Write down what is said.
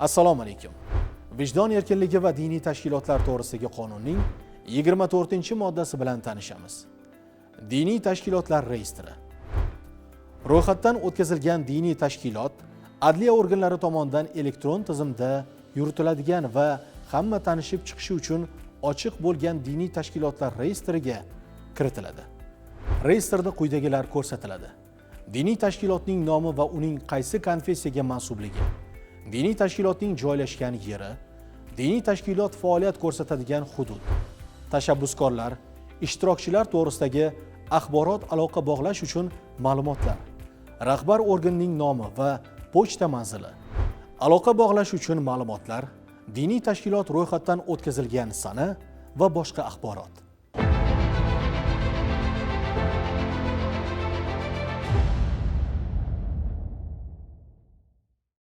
Assalomu alaykum. Vijdon erkinligi va diniy tashkilotlar to'g'risidagi qonunning 24-moddasi bilan tanishamiz. Diniy tashkilotlar reyestri. Ro'yxatdan o'tkazilgan diniy tashkilot adliya organlari tomonidan elektron tizimda yuritiladigan va hamma tanishib chiqishi uchun ochiq bo'lgan diniy tashkilotlar reyestriga kiritiladi. Reyestrda quyidagilar ko'rsatiladi: diniy tashkilotning nomi va uning qaysi konfessiyaga mansubligi, diniy tashkilotning joylashgan yeri, diniy tashkilot faoliyat ko'rsatadigan hudud, tashabbuskorlar, ishtirokchilar to'g'risidagi axborot aloqa bog'lash uchun ma'lumotlar, rahbar organning nomi va pochta manzili, aloqa bog'lash uchun ma'lumotlar, diniy tashkilot ro'yxatdan o'tkazilgan sana va boshqa axborot.